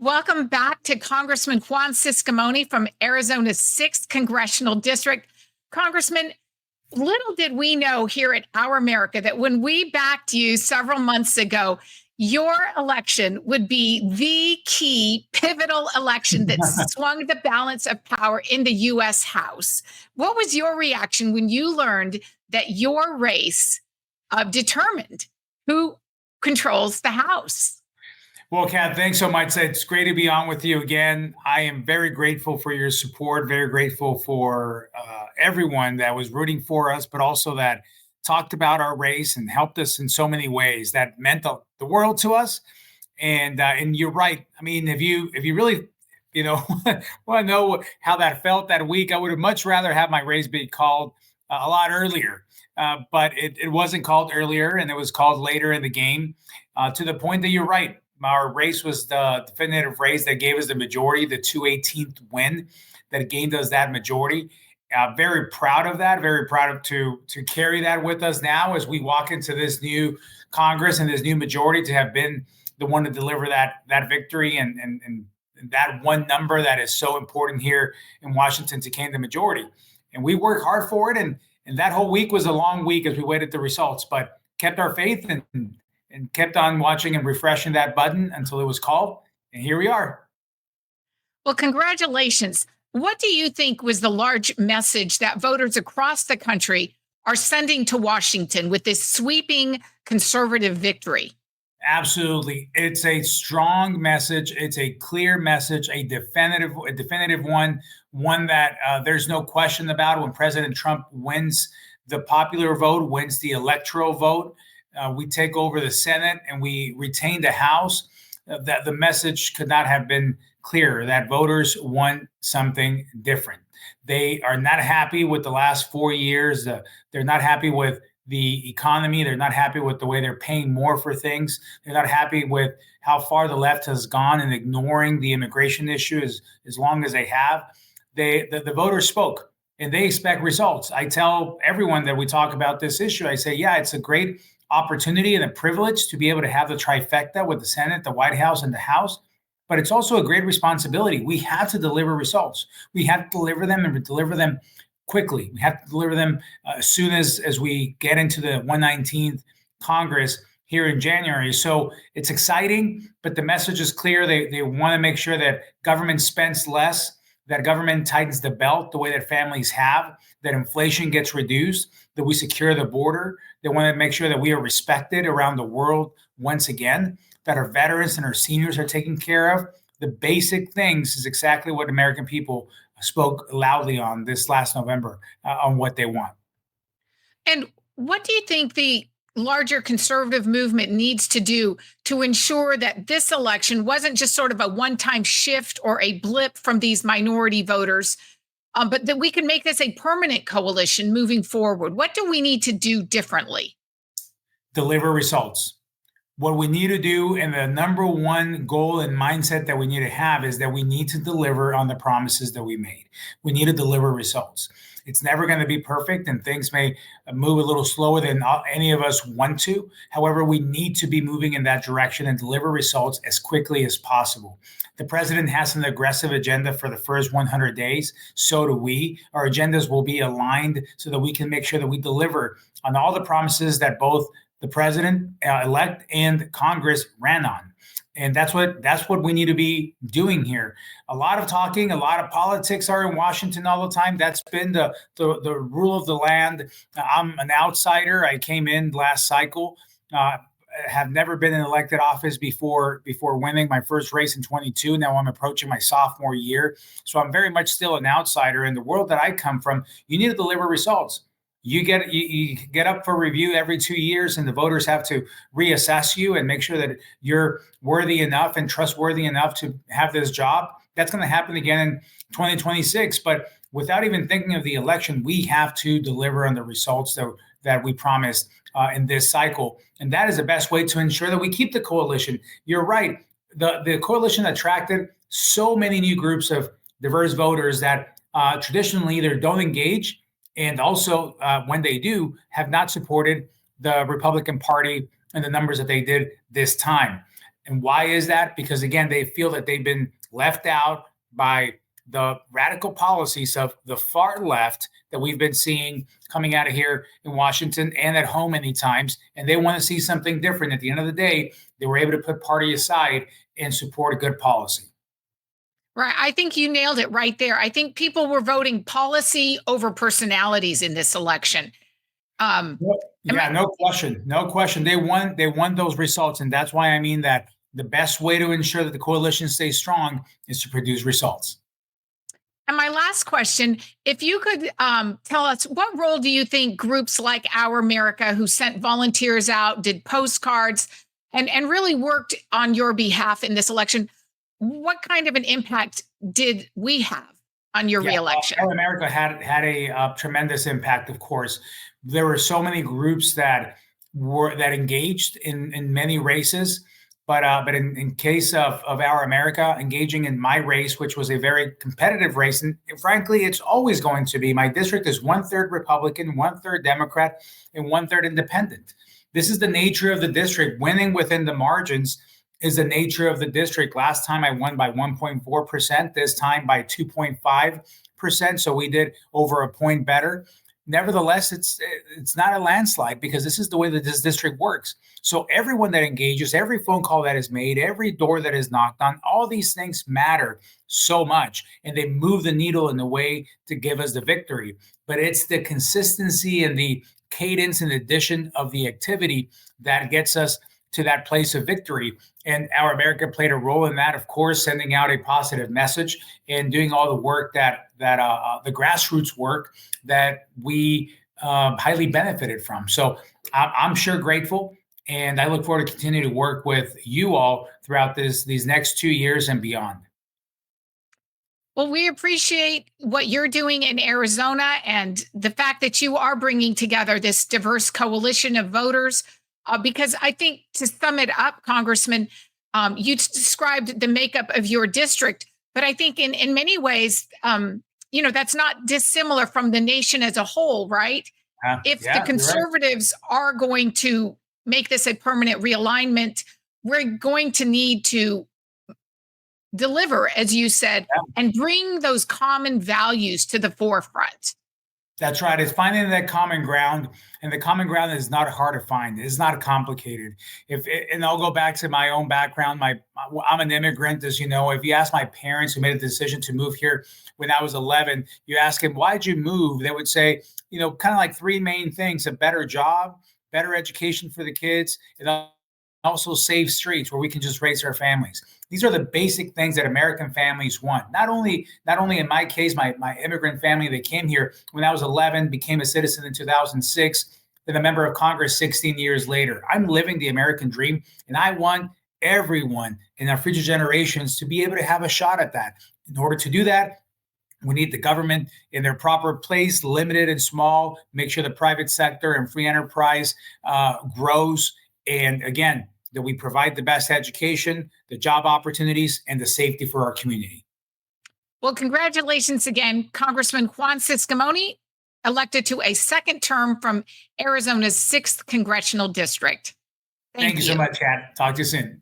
Welcome back to Congressman Juan Ciscomani from Arizona's 6th Congressional District. Congressman, little did we know here at Our America that when we backed you several months ago, your election would be the key pivotal election that swung the balance of power in the U.S. House. What was your reaction when you learned that your race determined who controls the House? Well, Kat, thanks so much. It's great to be on with you again. I am very grateful for your support, very grateful for everyone that was rooting for us, but also that talked about our race and helped us in so many ways. That meant the world to us. And you're right. I mean, if you really, want to know how that felt that week, I would have much rather have my race be called a lot earlier. But it wasn't called earlier, and it was called later in the game, to the point that you're right. Our race was the definitive race that gave us the majority, the 218th win that gained us that majority. Very proud of that. Very proud to carry that with us now as we walk into this new Congress and this new majority, to have been the one to deliver that victory and that one number that is so important here in Washington to gain the majority. And we worked hard for it. And that whole week was a long week as we waited the results, but kept our faith and kept on watching and refreshing that button until it was called. And here we are. Well, congratulations. What do you think was the large message that voters across the country are sending to Washington with this sweeping conservative victory? Absolutely. It's a strong message. It's a clear message, a definitive one that there's no question about. When President Trump wins the popular vote, wins the electoral vote, we take over the Senate and we retain the House, that the message could not have been clearer, that voters want something different. They are not happy with the last 4 years. They're not happy with the economy. They're not happy with the way they're paying more for things. They're not happy with how far the left has gone in ignoring the immigration issue as long as they have. The voters spoke, and they expect results. I tell everyone that we talk about this issue, I say, yeah, it's a great opportunity and a privilege to be able to have the trifecta with the Senate, the White House, and the House. But it's also a great responsibility. We have to deliver results. We have to deliver them and deliver them quickly. We have to deliver them as soon as we get into the 119th Congress here in January. So it's exciting, but the message is clear. They want to make sure that government spends less, that government tightens the belt the way that families have, that inflation gets reduced, that we secure the border. They want to make sure that we are respected around the world once again, that our veterans and our seniors are taken care of. The basic things is exactly what American people spoke loudly on this last November on what they want. And what do you think the larger conservative movement needs to do to ensure that this election wasn't just sort of a one-time shift or a blip from these minority voters, but that we can make this a permanent coalition moving forward? What do we need to do differently? Deliver results. What we need to do, and the number one goal and mindset that we need to have, is that we need to deliver on the promises that we made. We need to deliver results. It's never going to be perfect, and things may move a little slower than any of us want to. However, we need to be moving in that direction and deliver results as quickly as possible. The president has an aggressive agenda for the first 100 days. So do we. Our agendas will be aligned so that we can make sure that we deliver on all the promises that both the president-elect and Congress ran on. And that's what we need to be doing here. A lot of talking, a lot of politics are in Washington all the time. That's been the rule of the land. I'm an outsider. I came in last cycle. Have never been in elected office before winning my first race in 22. Now I'm approaching my sophomore year. So I'm very much still an outsider. In the world that I come from, you need to deliver results. You get up for review every 2 years, and the voters have to reassess you and make sure that you're worthy enough and trustworthy enough to have this job. That's going to happen again in 2026. But without even thinking of the election, we have to deliver on the results that we promised in this cycle. And that is the best way to ensure that we keep the coalition. You're right. The coalition attracted so many new groups of diverse voters that traditionally either don't engage, and also, when they do, have not supported the Republican Party in the numbers that they did this time. And why is that? Because again, they feel that they've been left out by the radical policies of the far left that we've been seeing coming out of here in Washington and at home many times. And they want to see something different. At the end of the day, they were able to put party aside and support a good policy. Right. I think you nailed it right there. I think people were voting policy over personalities in this election. Yeah, no question. No question. They won those results. And that's why I mean that the best way to ensure that the coalition stays strong is to produce results. And my last question, if you could tell us, what role do you think groups like Our America, who sent volunteers out, did postcards, and really worked on your behalf in this election, what kind of an impact did we have on your reelection? Our America had a tremendous impact, of course. There were so many groups that engaged in many races. But in case of Our America, engaging in my race, which was a very competitive race, and frankly, it's always going to be. My district is 1/3 Republican, 1/3 Democrat, and 1/3 Independent. This is the nature of the district. Winning within the margins is the nature of the district. Last time I won by 1.4%, this time by 2.5%. So we did over a point better. Nevertheless, it's not a landslide because this is the way that this district works. So everyone that engages, every phone call that is made, every door that is knocked on, all these things matter so much, and they move the needle in the way to give us the victory. But it's the consistency and the cadence and addition of the activity that gets us to that place of victory. And Our America played a role in that, of course, sending out a positive message and doing all the work that the grassroots work that we highly benefited from. So I'm sure grateful, and I look forward to continue to work with you all throughout these next 2 years and beyond. Well, we appreciate what you're doing in Arizona and the fact that you are bringing together this diverse coalition of voters. Because I think, to sum it up, Congressman, you described the makeup of your district, but I think in many ways, that's not dissimilar from the nation as a whole, right? If the conservatives are going to make this a permanent realignment, we're going to need to deliver, as you said, and bring those common values to the forefront. That's right. It's finding that common ground, and the common ground is not hard to find. It's not complicated. And I'll go back to my own background. I'm an immigrant, as you know. If you ask my parents who made a decision to move here when I was 11, you ask them, why'd you move? They would say, kind of like three main things: a better job, better education for the kids, and also safe streets where we can just raise our families. These are the basic things that American families want. Not only in my case, my immigrant family that came here when I was 11, became a citizen in 2006, then a member of Congress 16 years later. I'm living the American dream, and I want everyone in our future generations to be able to have a shot at that. In order to do that, we need the government in their proper place, limited and small, make sure the private sector and free enterprise grows. And again, that we provide the best education, the job opportunities, and the safety for our community. Well, congratulations again, Congressman Juan Ciscomani, elected to a second term from Arizona's 6th Congressional District. Thank you so much, Kat. Talk to you soon.